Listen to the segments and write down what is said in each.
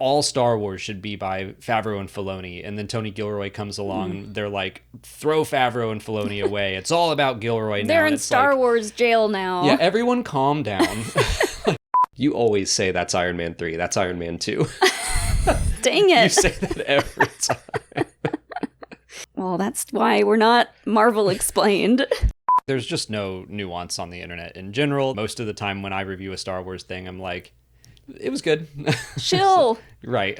all Star Wars should be by Favreau and Filoni. And then Tony Gilroy comes along and they're like, throw Favreau and Filoni away. It's all about Gilroy now. They're in Star Wars jail now. Yeah, everyone calm down. You always say that's Iron Man 3. That's Iron Man 2. Dang it. You say that every time. Well, that's why we're not Marvel Explained. There's just no nuance on the internet in general. Most of the time when I review a Star Wars thing, I'm like, it was good. Chill. Right.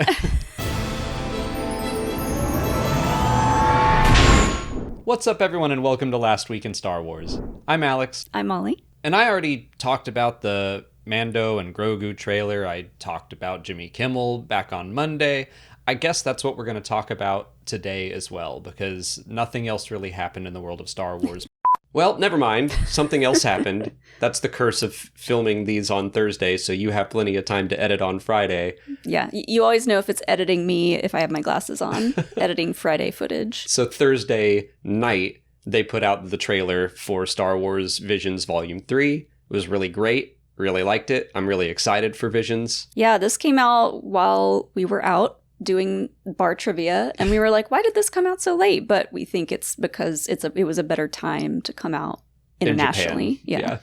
What's up, everyone, and welcome to Last Week in Star Wars. I'm Alex. I'm Molly. And I already talked about the Mando and Grogu trailer. I talked about Jimmy Kimmel back on Monday. I guess that's what we're going to talk about today as well, because nothing else really happened in the world of Star Wars. Well, never mind. Something else happened. That's the curse of filming these on Thursday, so you have plenty of time to edit on Friday. Yeah, you always know if it's editing me if I have my glasses on, editing Friday footage. So Thursday night, they put out the trailer for Star Wars Visions Volume 3. It was really great. Really liked it. I'm really excited for Visions. Yeah, this came out while we were out doing bar trivia, and we were like, why did this come out so late? But we think it's because it was a better time to come out internationally. Yeah.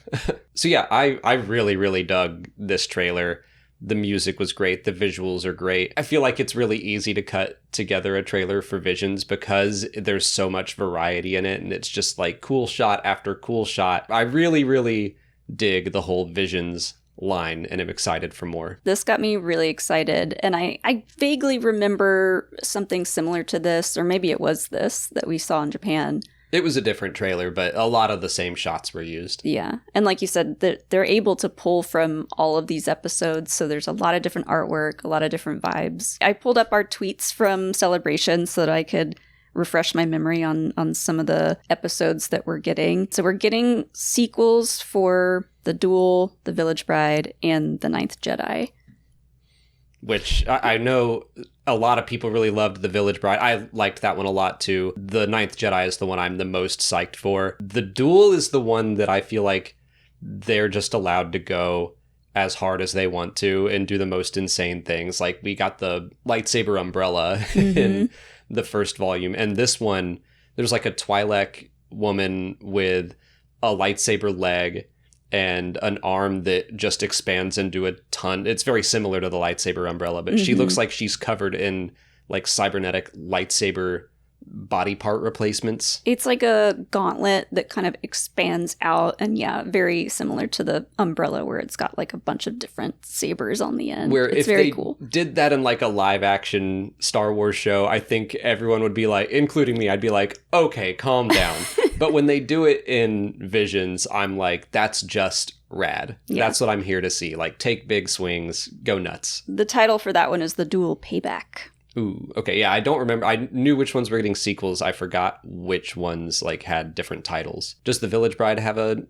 So yeah, I really, really dug this trailer. The music was great. The visuals are great. I feel like it's really easy to cut together a trailer for Visions because there's so much variety in it, and it's just like cool shot after cool shot. I really, really dig the whole Visions line, and I'm excited for more. This got me really excited, and I vaguely remember something similar to this, or maybe it was this that we saw in Japan. It was a different trailer, but a lot of the same shots were used. Yeah, and like you said, they're able to pull from all of these episodes, so there's a lot of different artwork, a lot of different vibes. I pulled up our tweets from Celebration so that I could refresh my memory on some of the episodes that we're getting. So we're getting sequels for The Duel, The Village Bride, and The Ninth Jedi. Which I know a lot of people really loved The Village Bride. I liked that one a lot too. The Ninth Jedi is the one I'm the most psyched for. The Duel is the one that I feel like they're just allowed to go as hard as they want to and do the most insane things. Like we got the lightsaber umbrella in the first volume, and this one there's like a Twi'lek woman with a lightsaber leg and an arm that just expands into a ton. It's very similar to the lightsaber umbrella, but she looks like she's covered in like cybernetic lightsaber body part replacements. It's like a gauntlet that kind of expands out, and yeah, very similar to the umbrella where it's got like a bunch of different sabers on the end. Where it's if very they cool. did that in like a live action Star Wars show, I think everyone would be like, including me, I'd be like, okay, calm down. But when they do it in Visions, I'm like, that's just rad. Yeah. That's what I'm here to see. Like, take big swings, go nuts. The title for that one is The Duel Payback. Ooh, okay, yeah, I don't remember. I knew which ones were getting sequels. I forgot which ones like had different titles. Does The Village Bride have a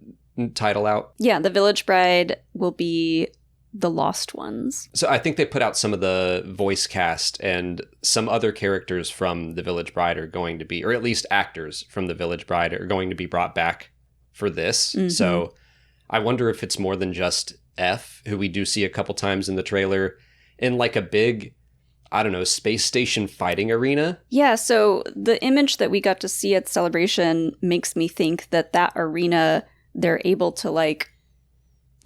title out? Yeah, The Village Bride will be The Lost Ones. So I think they put out some of the voice cast, and some other characters from The Village Bride are going to be, or at least actors from The Village Bride are going to be brought back for this. So I wonder if it's more than just F, who we do see a couple times in the trailer, in like a big, I don't know, space station fighting arena. Yeah, so the image that we got to see at Celebration makes me think that arena, they're able to like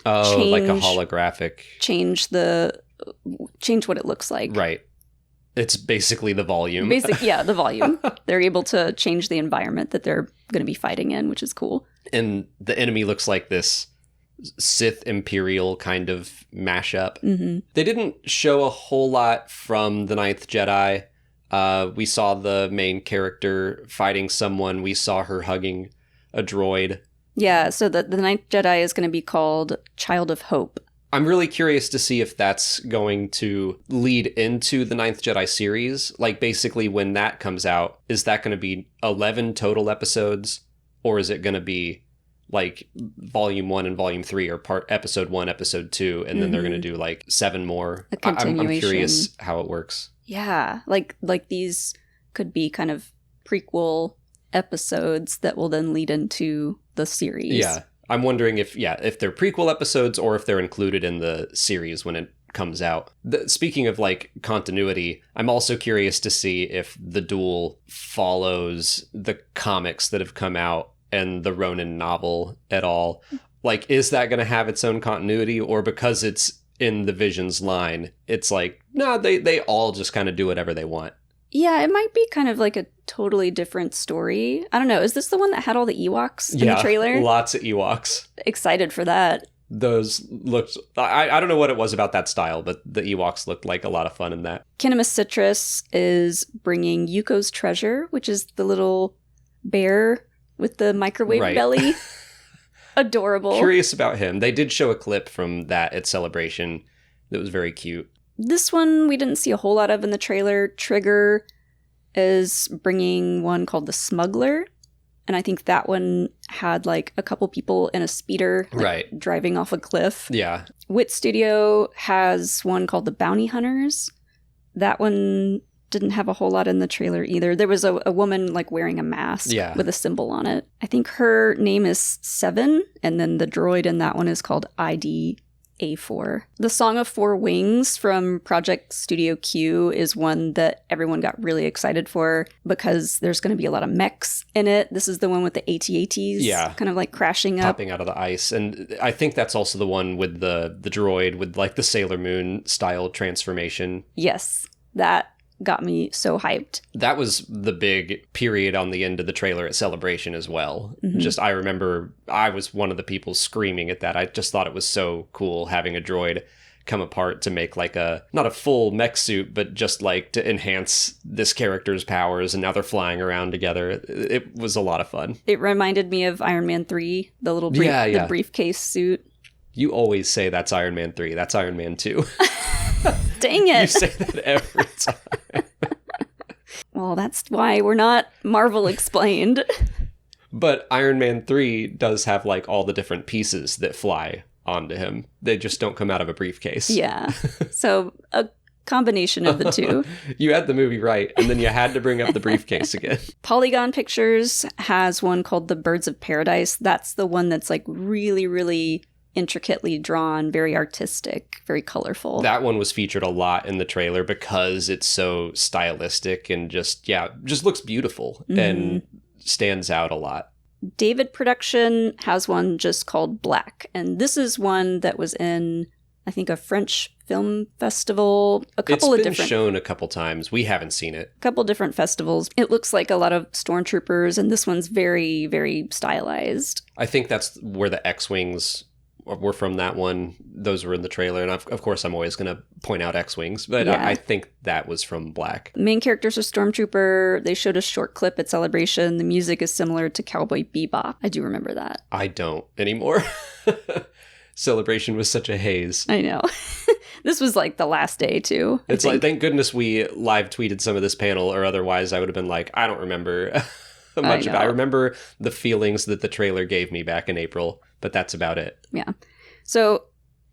like a holographic. Change what it looks like. Right. It's basically the volume. Yeah, the volume. They're able to change the environment that they're going to be fighting in, which is cool. And the enemy looks like this Sith Imperial kind of mashup. They didn't show a whole lot from The Ninth Jedi. We saw the main character fighting someone. We saw her hugging a droid. Yeah, so the Ninth Jedi is going to be called Child of Hope. I'm really curious to see if that's going to lead into the Ninth Jedi series. Like, basically, when that comes out, is that going to be 11 total episodes? Or is it going to be, like, Volume 1 and Volume 3, or Episode 1, Episode 2, and then they're going to do, like, 7 more? A continuation. I'm curious how it works. Yeah, like these could be kind of prequel episodes that will then lead into the series. Yeah. I'm wondering if they're prequel episodes or if they're included in the series when it comes out. Speaking of like continuity, I'm also curious to see if the duel follows the comics that have come out and the Ronin novel at all. Like, is that going to have its own continuity, or because it's in the Visions line, it's like, no, they all just kind of do whatever they want? Yeah, it might be kind of like a totally different story. I don't know. Is this the one that had all the Ewoks in the trailer? Lots of Ewoks. Excited for that. Those looked... I don't know what it was about that style, but the Ewoks looked like a lot of fun in that. Kinema Citrus is bringing Yuko's Treasure, which is the little bear with the microwave belly. Adorable. Curious about him. They did show a clip from that at Celebration that was very cute. This one we didn't see a whole lot of in the trailer. Trigger is bringing one called The Smuggler. And I think that one had like a couple people in a speeder driving off a cliff. Yeah. Wit Studio has one called The Bounty Hunters. That one didn't have a whole lot in the trailer either. There was a woman like wearing a mask with a symbol on it. I think her name is Seven, and then the droid in that one is called ID A4. The Song of Four Wings from Project Studio Q is one that everyone got really excited for because there's going to be a lot of mechs in it. This is the one with the AT-ATs kind of like crashing up. Popping out of the ice. And I think that's also the one with the droid with like the Sailor Moon style transformation. Yes, that got me so hyped. That was the big period on the end of the trailer at Celebration as well. Just, I remember I was one of the people screaming at that. I just thought it was so cool having a droid come apart to make like not a full mech suit, but just like to enhance this character's powers, and now they're flying around together. It was a lot of fun. It reminded me of Iron Man 3, the little the briefcase suit. You always say that's Iron Man 3. That's Iron Man 2. Dang it. You say that every time. Well, that's why we're not Marvel explained. But Iron Man 3 does have like all the different pieces that fly onto him. They just don't come out of a briefcase. Yeah. So a combination of the two. You had the movie right, and then you had to bring up the briefcase again. Polygon Pictures has one called The Birds of Paradise. That's the one that's like really, really intricately drawn, very artistic, very colorful. That one was featured a lot in the trailer because it's so stylistic and just looks beautiful and stands out a lot. David Production has one just called Black, and this is one that was in, I think, a French film festival. It's been shown a couple times. We haven't seen it. A couple different festivals. It looks like a lot of stormtroopers, and this one's very, very stylized. I think that's where the X-Wings were from, that one. Those were in the trailer, and of course I'm always going to point out X-Wings, but I think that was from Black. Main characters are Stormtrooper. They showed a short clip at Celebration. The music is similar to Cowboy Bebop. I do remember that. I don't anymore. Celebration was such a haze. I know. This was like the last day too. It's like, thank goodness we live tweeted some of this panel, or otherwise I would have been like, I don't remember much about it. I remember the feelings that the trailer gave me back in April, but that's about it. Yeah. So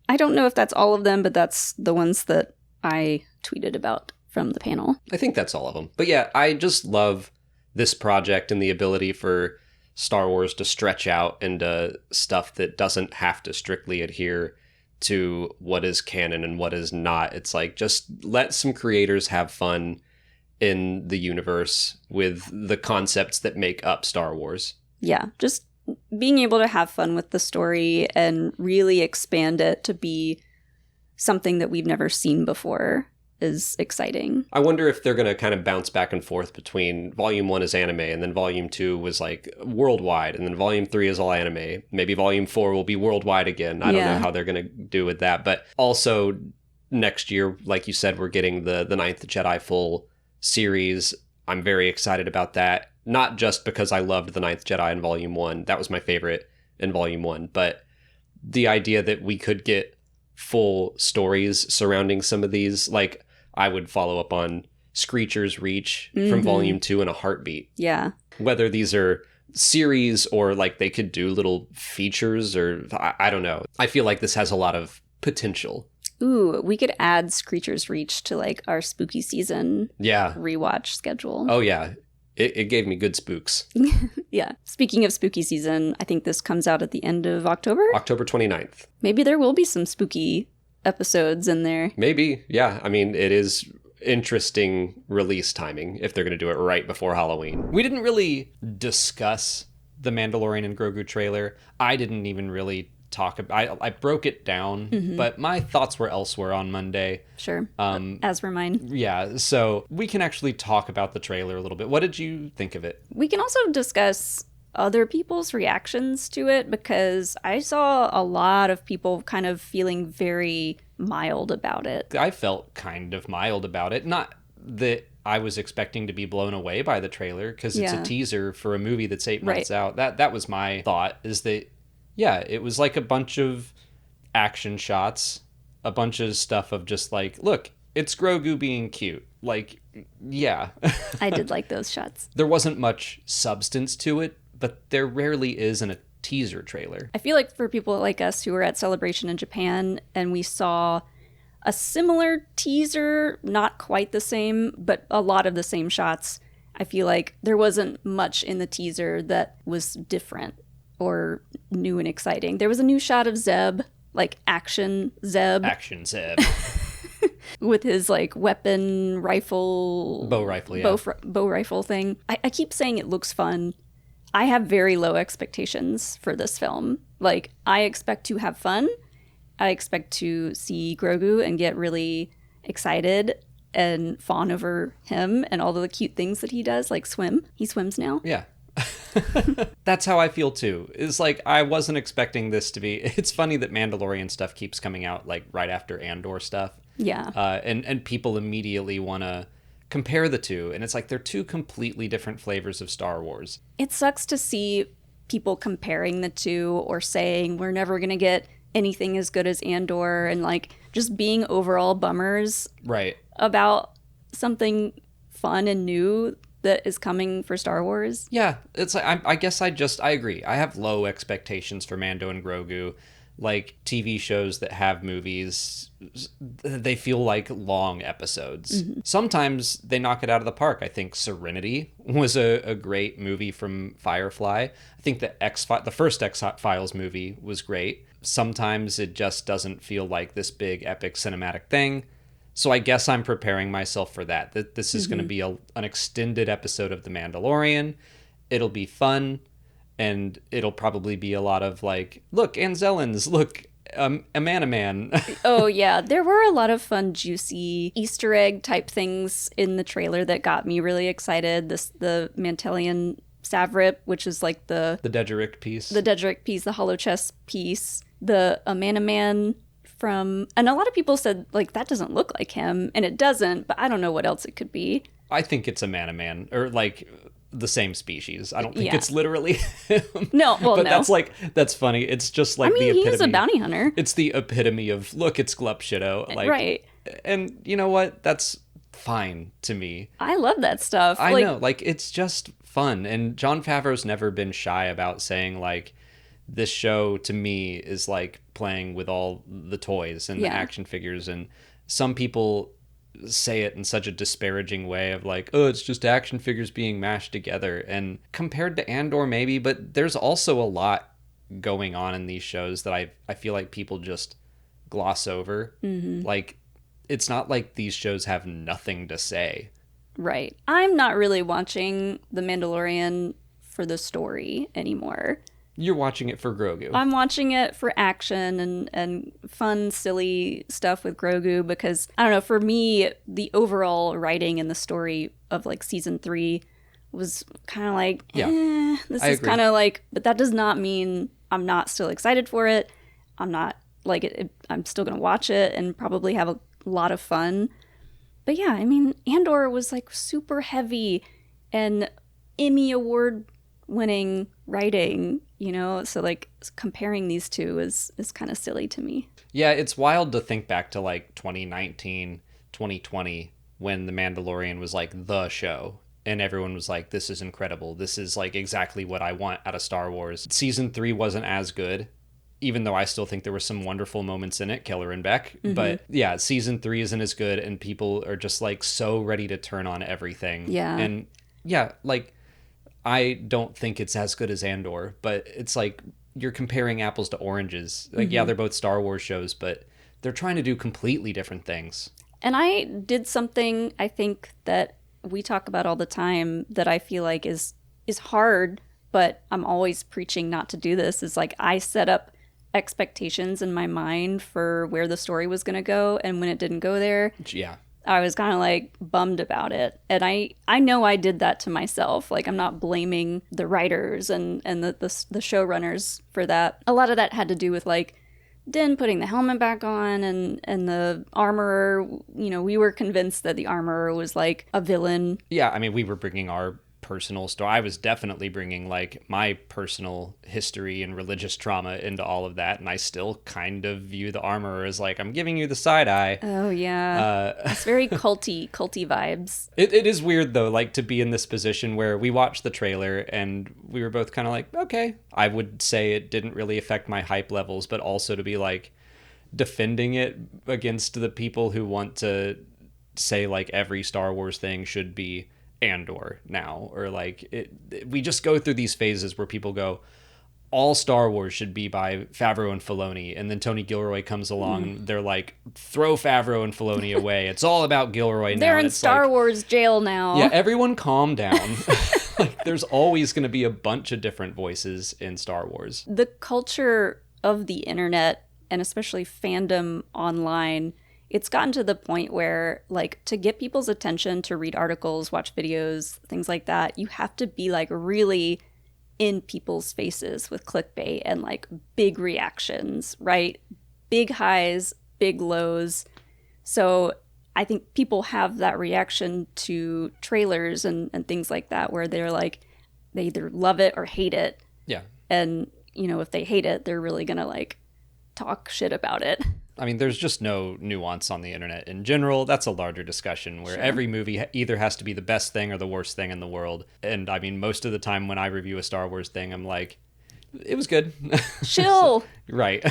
I don't know if that's all of them, but that's the ones that I tweeted about from the panel. I think that's all of them. But yeah, I just love this project and the ability for Star Wars to stretch out into stuff that doesn't have to strictly adhere to what is canon and what is not. It's like, just let some creators have fun in the universe with the concepts that make up Star Wars. Yeah, just being able to have fun with the story and really expand it to be something that we've never seen before is exciting. I wonder if they're going to kind of bounce back and forth between Volume 1 is anime, and then Volume 2 was like worldwide, and then Volume 3 is all anime. Maybe Volume 4 will be worldwide again. I don't know how they're going to do with that. But also next year, like you said, we're getting the Ninth Jedi full series. I'm very excited about that. Not just because I loved the Ninth Jedi in Volume 1. That was my favorite in Volume 1. But the idea that we could get full stories surrounding some of these, like I would follow up on Screecher's Reach from Volume 2 in a heartbeat. Yeah. Whether these are series or like they could do little features, or I don't know. I feel like this has a lot of potential. Ooh, we could add Screecher's Reach to like our spooky season rewatch schedule. Oh yeah. It gave me good spooks. Yeah. Speaking of spooky season, I think this comes out at the end of October? October 29th. Maybe there will be some spooky episodes in there. Maybe, yeah. I mean, it is interesting release timing if they're going to do it right before Halloween. We didn't really discuss the Mandalorian and Grogu trailer. I didn't even really talk about I broke it down, but my thoughts were elsewhere on Monday. Sure. As were mine. Yeah, so we can actually talk about the trailer a little bit. What did you think of it? We can also discuss other people's reactions to it, because I saw a lot of people kind of feeling very mild about it. I felt kind of mild about it. Not that I was expecting to be blown away by the trailer, because it's a teaser for a movie that's 8 months out. That was my thought, is that, yeah, it was like a bunch of action shots, a bunch of stuff of just like, look, it's Grogu being cute. Like, yeah. I did like those shots. There wasn't much substance to it, but there rarely is in a teaser trailer. I feel like for people like us who were at Celebration in Japan and we saw a similar teaser, not quite the same, but a lot of the same shots, I feel like there wasn't much in the teaser that was different or new and exciting. There was a new shot of Zeb, like action Zeb. Action Zeb. With his like weapon rifle. Bow rifle, yeah. Bow rifle thing. I keep saying it looks fun. I have very low expectations for this film. Like, I expect to have fun. I expect to see Grogu and get really excited and fawn over him and all of the cute things that he does, like swim. He swims now. Yeah. That's how I feel too. It's like, I wasn't expecting this to be... It's funny that Mandalorian stuff keeps coming out like right after Andor stuff. Yeah. And people immediately want to compare the two, and it's like they're two completely different flavors of Star Wars. It sucks to see people comparing the two or saying we're never going to get anything as good as Andor, and like just being overall bummers right about something fun and new that is coming for Star Wars. Yeah, it's like, I guess I agree. I have low expectations for Mando and Grogu. Like, TV shows that have movies, they feel like long episodes. Mm-hmm. Sometimes they knock it out of the park. I think Serenity was a great movie from Firefly. I think the first X-Files movie was great. Sometimes it just doesn't feel like this big epic cinematic thing. So I guess I'm preparing myself for that. That this is going to be an extended episode of The Mandalorian. It'll be fun. And it'll probably be a lot of like, look, Anzellans, look, a man. Oh, yeah. There were a lot of fun, juicy Easter egg type things in the trailer that got me really excited. The Mantelian Savrip, which is like the Dedrick piece. The Dedrick piece, the hollow chest piece. The Man from... And a lot of people said, like, that doesn't look like him. And it doesn't, but I don't know what else it could be. I think it's a man, or like... the same species. I don't think it's literally him. No, well, but no. that's funny. It's just like the epitome. He's a bounty hunter. It's the epitome of, look, it's Glupshido. Like, right. And you know what? That's fine to me. I love that stuff. I know. Like, it's just fun. And Jon Favreau's never been shy about saying, like, this show to me is like playing with all the toys and the action figures. And some people say it in such a disparaging way of like, oh, it's just action figures being mashed together. And compared to Andor, maybe, but there's also a lot going on in these shows that I feel like people just gloss over. Mm-hmm. Like, it's not like these shows have nothing to say. Right. I'm not really watching The Mandalorian for the story anymore. You're watching it for Grogu. I'm watching it for action and fun, silly stuff with Grogu because, I don't know, for me, the overall writing and the story of, like, season 3 was kind of like, this is kind of like, but that does not mean I'm not still excited for it. I'm not, like, I'm still going to watch it and probably have a lot of fun. But yeah, I mean, Andor was, like, super heavy and Emmy Award winning writing, you know, so like comparing these two is kind of silly to me. Yeah, it's wild to think back to like 2019, 2020 when The Mandalorian was like the show and everyone was like, this is incredible. This is like exactly what I want out of Star Wars. Season 3 wasn't as good, even though I still think there were some wonderful moments in it, Keller and Beck. Mm-hmm. But yeah, season 3 isn't as good and people are just like so ready to turn on everything. Yeah. And yeah, like, I don't think it's as good as Andor, but it's like you're comparing apples to oranges. Like, yeah, they're both Star Wars shows, but they're trying to do completely different things. And I did something I think that we talk about all the time that I feel like is hard, but I'm always preaching not to do this, is like I set up expectations in my mind for where the story was going to go, and when it didn't go there, Yeah. I was kind of like bummed about it. And I know I did that to myself. Like, I'm not blaming the writers and the showrunners for that. A lot of that had to do with like Din putting the helmet back on and the armorer. You know, we were convinced that the armorer was like a villain. Yeah, I mean, we were bringing our personal story. I was definitely bringing like my personal history and religious trauma into all of that, and I still kind of view the armorer as like, I'm giving you the side eye. Oh yeah, it's very culty vibes. It is weird though, like to be in this position where we watched the trailer and we were both kind of like, okay. I would say it didn't really affect my hype levels, but also to be like defending it against the people who want to say like every Star Wars thing should be Andor now, or like we just go through these phases where people go, all Star Wars should be by Favreau and Filoni, and then Tony Gilroy comes along and they're like, throw Favreau and Filoni away, it's all about Gilroy now. They're in Star Wars jail now. Yeah, everyone calm down. Like, there's always going to be a bunch of different voices in Star Wars. The culture of the internet, and especially fandom online, it's gotten to the point where, like, to get people's attention, to read articles, watch videos, things like that, you have to be, like, really in people's faces with clickbait and, like, big reactions, right? Big highs, big lows. So I think people have that reaction to trailers and things like that, where they're, like, they either love it or hate it. Yeah. And, you know, if they hate it, they're really gonna, like, talk shit about it. I mean, there's just no nuance on the internet in general. That's a larger discussion where every movie either has to be the best thing or the worst thing in the world. And I mean, most of the time when I review a Star Wars thing, I'm like, it was good. Chill. Right.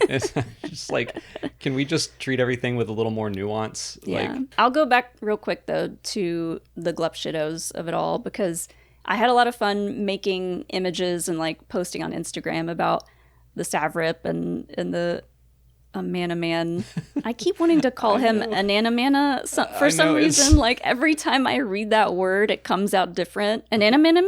It's just like, can we just treat everything with a little more nuance? Yeah. Like, I'll go back real quick, though, to the glup shittos of it all, because I had a lot of fun making images and, like, posting on Instagram about the Savrip and the Amanaman. I keep wanting to call him Ananamana for some reason. Like, every time I read that word, it comes out different. Ananamanaman?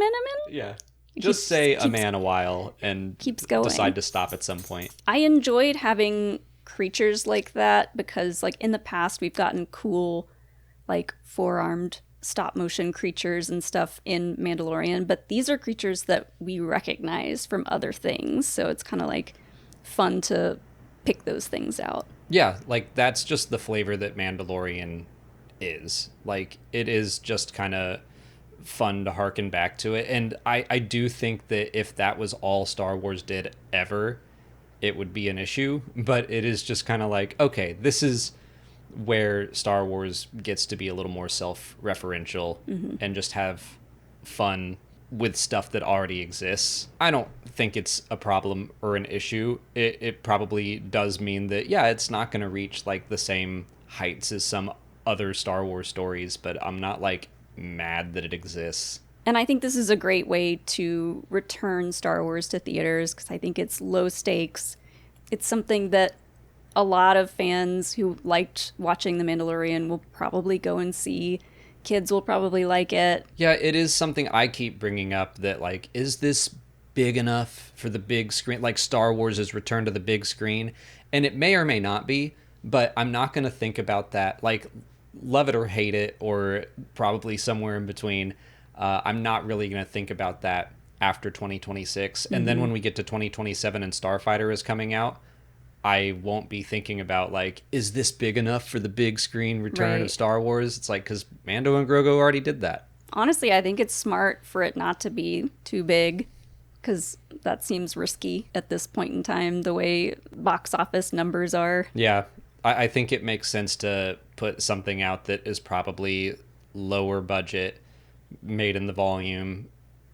yeah. Just say a man a while and keeps going. Decide to stop at some point. I enjoyed having creatures like that because, like, in the past, we've gotten cool, like, four-armed stop-motion creatures and stuff in Mandalorian, but these are creatures that we recognize from other things, so it's kind of, like, fun to pick those things out. Yeah, like, that's just the flavor that Mandalorian is. Like, it is just kind of fun to harken back to it, and I do think that if that was all Star Wars did ever, it would be an issue, but it is just kind of like, okay, this is where Star Wars gets to be a little more self-referential and just have fun with stuff that already exists. I don't think it's a problem or an issue. It probably does mean that, yeah, it's not going to reach like the same heights as some other Star Wars stories, but I'm not like mad that it exists. And I think this is a great way to return Star Wars to theaters, because I think it's low stakes. It's something that a lot of fans who liked watching The Mandalorian will probably go and see. Kids will probably like it. Yeah, it is something I keep bringing up, that like, is this big enough for the big screen? Like, Star Wars' return to the big screen, and it may or may not be, but I'm not going to think about that. Like, love it or hate it, or probably somewhere in between. I'm not really going to think about that after 2026. And then when we get to 2027 and Starfighter is coming out, I won't be thinking about, like, is this big enough for the big screen return of Star Wars? It's like, because Mando and Grogu already did that. Honestly, I think it's smart for it not to be too big, because that seems risky at this point in time, the way box office numbers are. Yeah, I think it makes sense to put something out that is probably lower budget, made in the volume,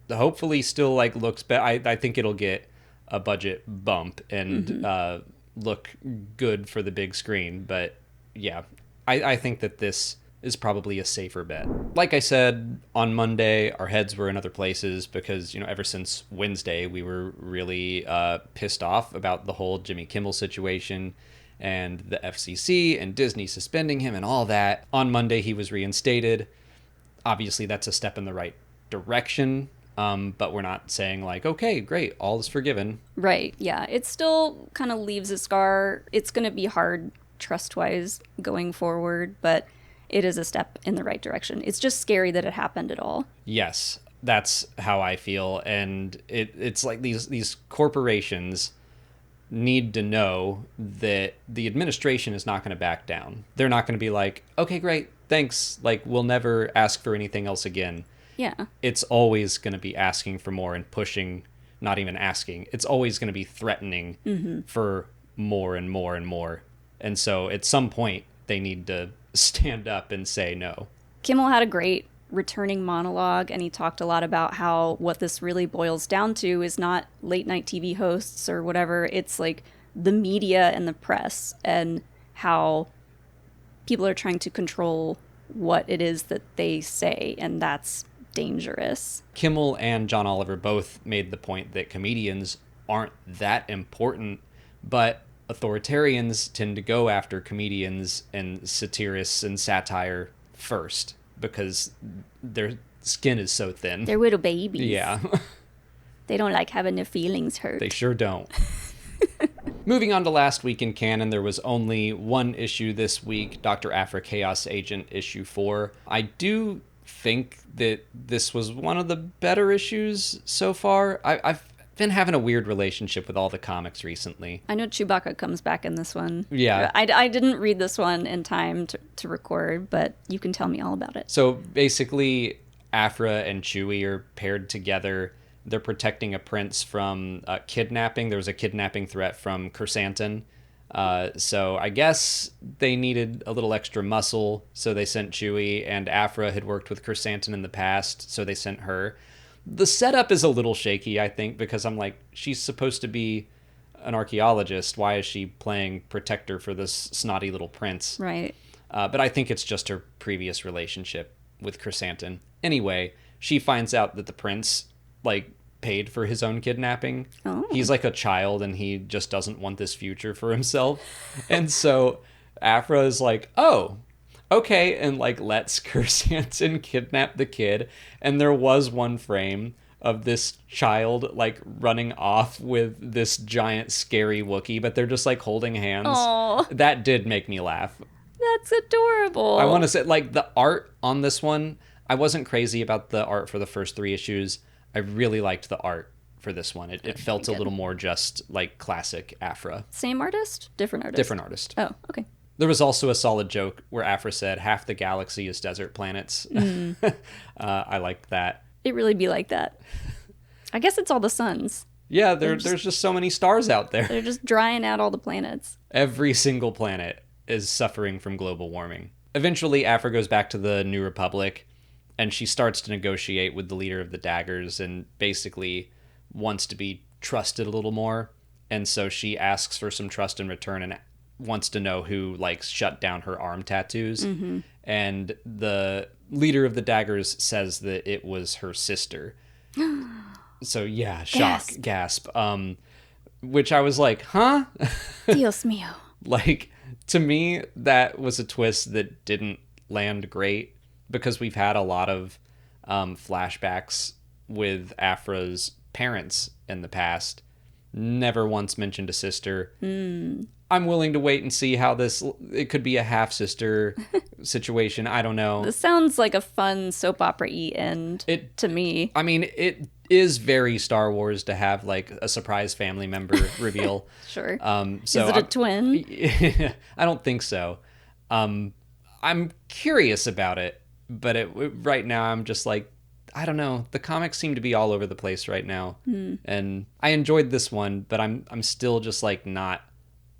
hopefully still, like, looks better. I think it'll get a budget bump and look good for the big screen, but yeah, I think that this is probably a safer bet. Like I said, on Monday, our heads were in other places because, you know, ever since Wednesday, we were really pissed off about the whole Jimmy Kimmel situation. and the FCC and Disney suspending him and all that. On Monday, he was reinstated. Obviously, that's a step in the right direction, but we're not saying like, okay, great, all is forgiven. Right, yeah. It still kind of leaves a scar. It's going to be hard trust-wise going forward, but it is a step in the right direction. It's just scary that it happened at all. Yes, that's how I feel. And it's like these corporations need to know that the administration is not going to back down. They're not going to be like, okay, great, thanks. Like, we'll never ask for anything else again. Yeah. It's always going to be asking for more and pushing, not even asking. It's always going to be threatening for more and more and more. And so at some point, they need to stand up and say no. Kimmel had a great returning monologue, and he talked a lot about how what this really boils down to is not late night TV hosts or whatever. It's like the media and the press, and how people are trying to control what it is that they say, and that's dangerous. Kimmel and John Oliver both made the point that comedians aren't that important, but authoritarians tend to go after comedians and satirists and satire first because their skin is so thin. They're little babies. Yeah. They don't like having their feelings hurt. They sure don't. Moving on to last week in canon, there was only one issue this week, Dr. Aphra Chaos Agent issue 4. I do think that this was one of the better issues so far. I've been having a weird relationship with all the comics recently. I know Chewbacca comes back in this one. Yeah. I didn't read this one in time to record, but you can tell me all about it. So basically, Aphra and Chewie are paired together. They're protecting a prince from kidnapping. There was a kidnapping threat from Chrysanthemum. So I guess they needed a little extra muscle, so they sent Chewie, and Aphra had worked with Chrysanthemum in the past, so they sent her. The setup is a little shaky, I think, because I'm like, she's supposed to be an archaeologist. Why is she playing protector for this snotty little prince? Right. But I think it's just her previous relationship with Chrysanthemum. Anyway, she finds out that the prince, like, paid for his own kidnapping. Oh. He's like a child, and he just doesn't want this future for himself. And so Aphra is like, oh, okay, and like lets Chrysanthemum kidnap the kid. And there was one frame of this child like running off with this giant scary Wookiee, but they're just like holding hands. Aww. That did make me laugh. That's adorable. I want to say, like, the art on this one, I wasn't crazy about the art for the first 3 issues. I really liked the art for this one. It felt a little more just like classic Aphra. Same artist? Different artist? Different artist. Oh, okay. There was also a solid joke where Aphra said half the galaxy is desert planets. I liked that. It really be like that. I guess it's all the suns. Yeah, there's just so many stars out there. They're just drying out all the planets. Every single planet is suffering from global warming. Eventually, Aphra goes back to the New Republic, and she starts to negotiate with the leader of the Daggers and basically wants to be trusted a little more. And so she asks for some trust in return and wants to know who, like, shut down her arm tattoos. Mm-hmm. And the leader of the Daggers says that it was her sister. So, yeah, shock, gasp. Which I was like, huh? Dios mío. Like, to me, that was a twist that didn't land great because we've had a lot of flashbacks with Aphra's parents in the past. Never once mentioned a sister. I'm willing to wait and see how it could be a half-sister situation. I don't know. This sounds like a fun soap opera-y end to me. I mean, it is very Star Wars to have, like, a surprise family member reveal. Sure. So is it a twin? I don't think so. I'm curious about it, but right now I'm just like, I don't know. The comics seem to be all over the place right now. And I enjoyed this one, but I'm still just like not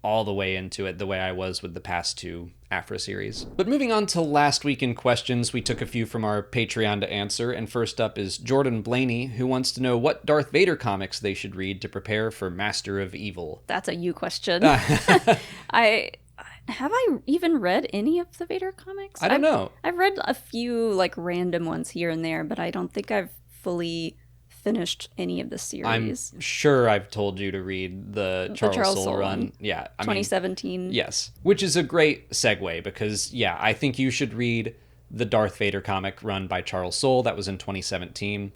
all the way into it the way I was with the past 2 Aphra series. But moving on to last week in questions, we took a few from our Patreon to answer, and first up is Jordan Blaney, who wants to know what Darth Vader comics they should read to prepare for Master of Evil. That's a you question. Have I even read any of the Vader comics? I don't know. I've read a few like random ones here and there, but I don't think I've fully finished any of the series. I'm sure I've told you to read the Charles Soule run. Yeah. 2017. Yes. Which is a great segue because, yeah, I think you should read the Darth Vader comic run by Charles Soule. That was in 2017.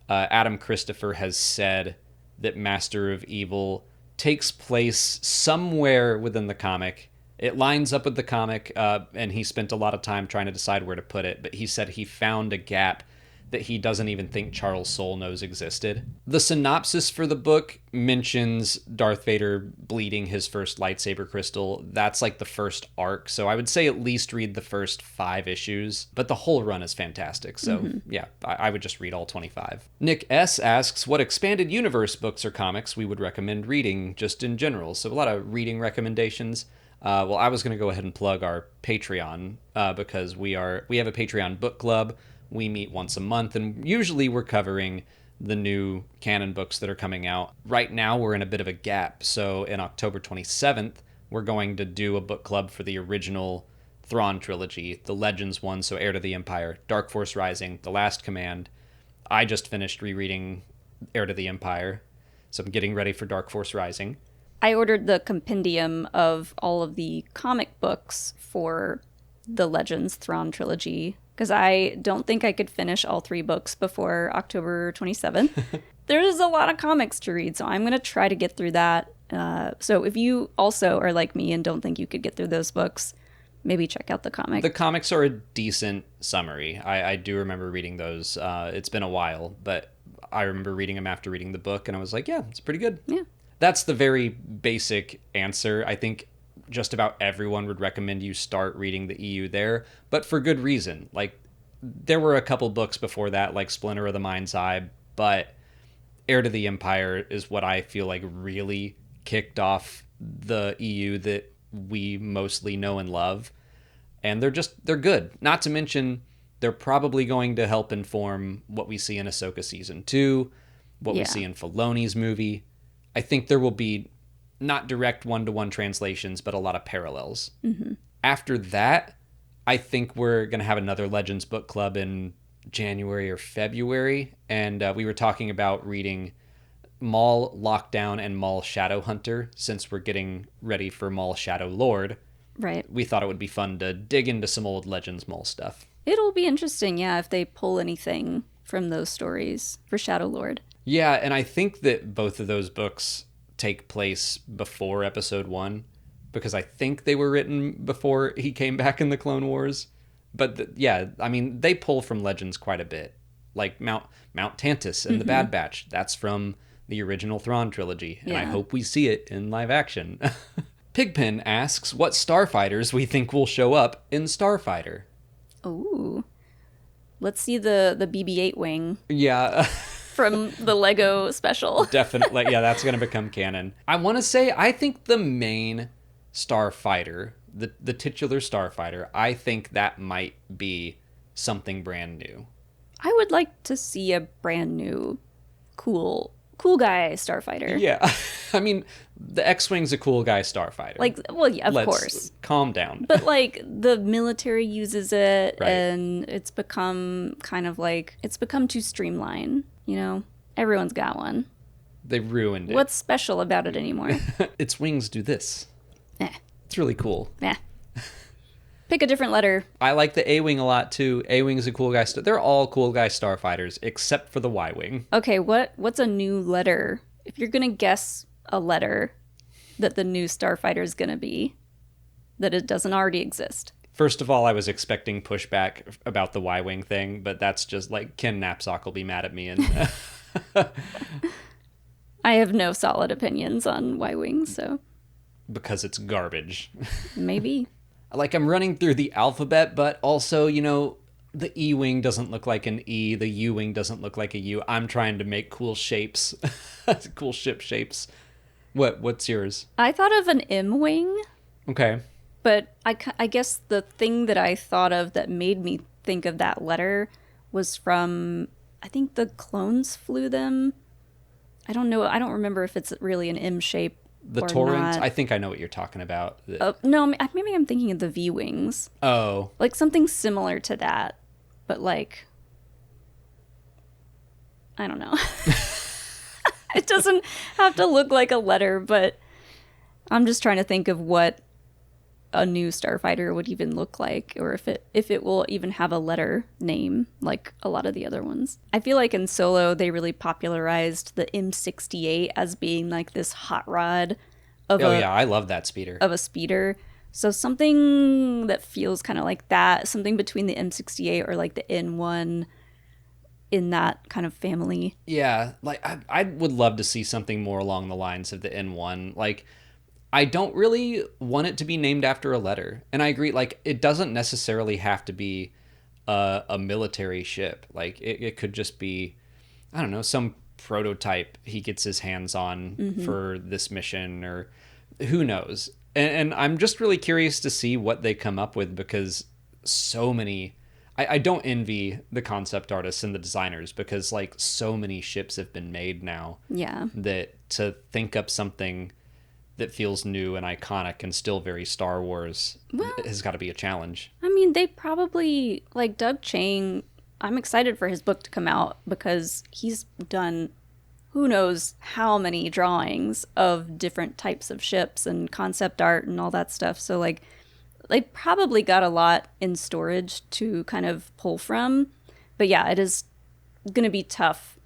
Adam Christopher has said that Master of Evil takes place somewhere within the comic. It lines up with the comic, and he spent a lot of time trying to decide where to put it, but he said he found a gap that he doesn't even think Charles Soule knows existed. The synopsis for the book mentions Darth Vader bleeding his first lightsaber crystal. That's like the first arc, so I would say at least read the first 5 issues, but the whole run is fantastic, so yeah, I would just read all 25. Nick S. asks what expanded universe books or comics we would recommend reading just in general, so a lot of reading recommendations. Well, I was going to go ahead and plug our Patreon because we have a Patreon book club. We meet once a month, and usually we're covering the new canon books that are coming out. Right now, we're in a bit of a gap. So in October 27th, we're going to do a book club for the original Thrawn trilogy, the Legends one, so Heir to the Empire, Dark Force Rising, The Last Command. I just finished rereading Heir to the Empire, so I'm getting ready for Dark Force Rising. I ordered the compendium of all of the comic books for the Legends Thrawn trilogy because I don't think I could finish all 3 books before October 27th. There's a lot of comics to read, so I'm going to try to get through that. So if you also are like me and don't think you could get through those books, maybe check out the comic. The comics are a decent summary. I do remember reading those. It's been a while, but I remember reading them after reading the book, and I was like, yeah, it's pretty good. Yeah. That's the very basic answer. I think just about everyone would recommend you start reading the EU there, but for good reason. Like, there were a couple books before that, like Splinter of the Mind's Eye, but Heir to the Empire is what I feel like really kicked off the EU that we mostly know and love. And they're good. Not to mention, they're probably going to help inform what we see in Ahsoka Season 2, what we see in Filoni's movie. I think there will be not direct one-to-one translations, but a lot of parallels. Mm-hmm. After that, I think we're going to have another Legends book club in January or February, and we were talking about reading Maul Lockdown and Maul Shadowhunter, since we're getting ready for Maul Shadow Lord. Right. We thought it would be fun to dig into some old Legends Maul stuff. It'll be interesting, yeah, if they pull anything from those stories for Shadow Lord. Yeah, and I think that both of those books take place before Episode 1, because I think they were written before he came back in the Clone Wars. But yeah, I mean, they pull from Legends quite a bit. Like Mount Tantus and the Bad Batch, that's from the original Thrawn trilogy, and I hope we see it in live action. Pigpen asks what Starfighters we think will show up in Starfighter. Ooh. Let's see the BB-8 wing. Yeah. From the Lego special. Definitely. Yeah, that's going to become canon. I want to say, I think the main Starfighter, the titular Starfighter, I think that might be something brand new. I would like to see a brand new, cool guy Starfighter. Yeah. I mean, the X-Wing's a cool guy Starfighter. Like, well, yeah, of course. Calm down. But, like, the military uses it, right. And it's become kind of like, it's become too streamlined, you know? Everyone's got one. They ruined it. What's special about it anymore? Its wings do this. It's really cool. Pick a different letter. I like the A-Wing a lot, too. A-Wing is a cool guy. They're all cool guy Starfighters, except for the Y-Wing. Okay, what's a new letter? If you're going to guess a letter that the new Starfighter is going to be, that it doesn't already exist. First of all, I was expecting pushback about the Y-Wing thing, but that's just like Ken Knapsack will be mad at me. And I have no solid opinions on Y-Wings, so. Because it's garbage. Maybe. Like, I'm running through the alphabet, but also, you know, the E-Wing doesn't look like an E, the U-Wing doesn't look like a U. I'm trying to make cool shapes. Cool ship shapes. What's yours? I thought of an M-Wing. Okay. But I guess the thing that I thought of that made me think of that letter was from, I think the clones flew them. I don't know. I don't remember if it's really an M shape. The Torrent? I think I know what you're talking about. No, maybe I'm thinking of the V-Wings. Oh. Like something similar to that, but like, I don't know. It doesn't have to look like a letter, but I'm just trying to think of what a new Starfighter would even look like, or if it will even have a letter name like a lot of the other ones. I feel like in Solo they really popularized the M68 as being like this hot rod of I love that speeder. Of a speeder. So something that feels kind of like that, something between the M68 or like the N1 in that kind of family. Yeah, like I would love to see something more along the lines of the N1. Like, I don't really want it to be named after a letter. And I agree, like, it doesn't necessarily have to be a military ship. Like, it could just be, I don't know, some prototype he gets his hands on for this mission, or who knows. And I'm just really curious to see what they come up with, because so many... I don't envy the concept artists and the designers, because, like, so many ships have been made now. Yeah. That to think up something that feels new and iconic and still very Star Wars has got to be a challenge. I mean, they probably, like, Doug Chiang, I'm excited for his book to come out, because he's done who knows how many drawings of different types of ships and concept art and all that stuff. So, like, they probably got a lot in storage to kind of pull from. But yeah, it is going to be tough.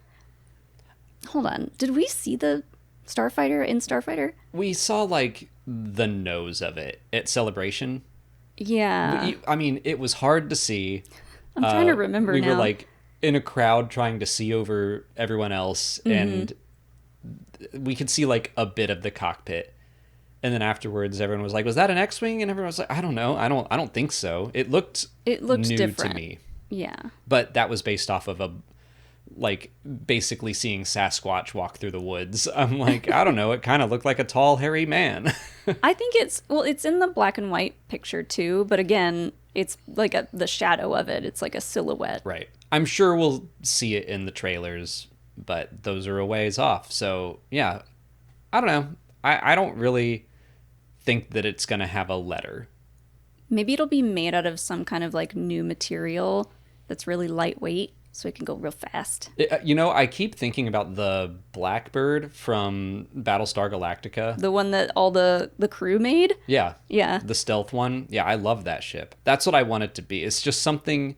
Hold on. Did we see the Starfighter in Starfighter? We saw, like, the nose of it at Celebration. Yeah. I mean, it was hard to see. I'm trying to remember now. We were, like, in a crowd trying to see over everyone else, and we could see, like, a bit of the cockpit. And then afterwards, everyone was like, "Was that an X-wing?" And everyone was like, "I don't know. I don't think so. It looked new different to me." Yeah. But that was based off of basically seeing Sasquatch walk through the woods. I'm like, I don't know. It kind of looked like a tall, hairy man. I think it's in the black and white picture too. But again, it's like the shadow of it. It's like a silhouette. Right. I'm sure we'll see it in the trailers, but those are a ways off. So yeah, I don't know. I don't really think that it's going to have a letter. Maybe it'll be made out of some kind of like new material that's really lightweight, so it can go real fast. I keep thinking about the Blackbird from Battlestar Galactica. The one that all the crew made? Yeah. Yeah. The stealth one. Yeah, I love that ship. That's what I want it to be. It's just something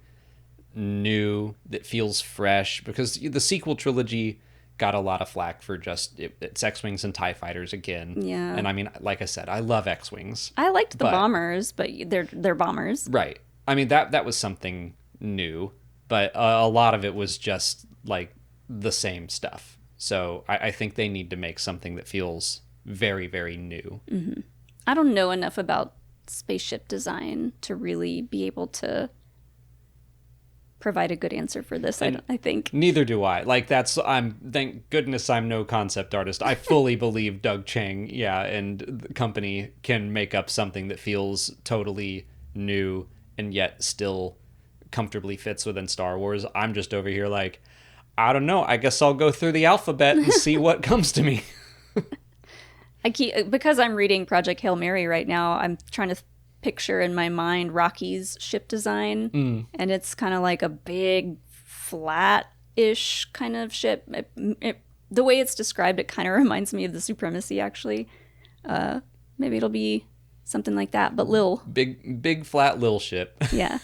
new that feels fresh, because the sequel trilogy got a lot of flack for just it's X-Wings and TIE Fighters again. Yeah. And I mean, like I said, I love X-Wings. I liked the bombers, but they're bombers. Right. I mean, that was something new, but a lot of it was just like the same stuff. So I think they need to make something that feels very, very new. Mm-hmm. I don't know enough about spaceship design to really be able to provide a good answer for this. I think neither do I. Like, thank goodness I'm no concept artist. I fully believe Doug Chiang, and the company can make up something that feels totally new and yet still comfortably fits within Star Wars. I'm just over here like, I don't know. I guess I'll go through the alphabet and see what comes to me. Because I'm reading Project Hail Mary right now, I'm trying to picture in my mind Rocky's ship design, and it's kind of like a big flat-ish kind of ship. The way it's described, it kind of reminds me of the Supremacy, actually. Maybe it'll be something like that, but lil. Big flat lil ship. Yeah.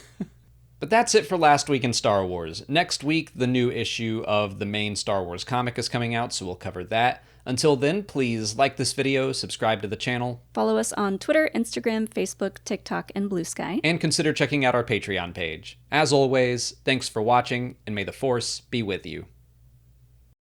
But that's it for last week in Star Wars. Next week, the new issue of the main Star Wars comic is coming out, so we'll cover that. Until then, please like this video, subscribe to the channel. Follow us on Twitter, Instagram, Facebook, TikTok, and Blue Sky. And consider checking out our Patreon page. As always, thanks for watching, and may the Force be with you.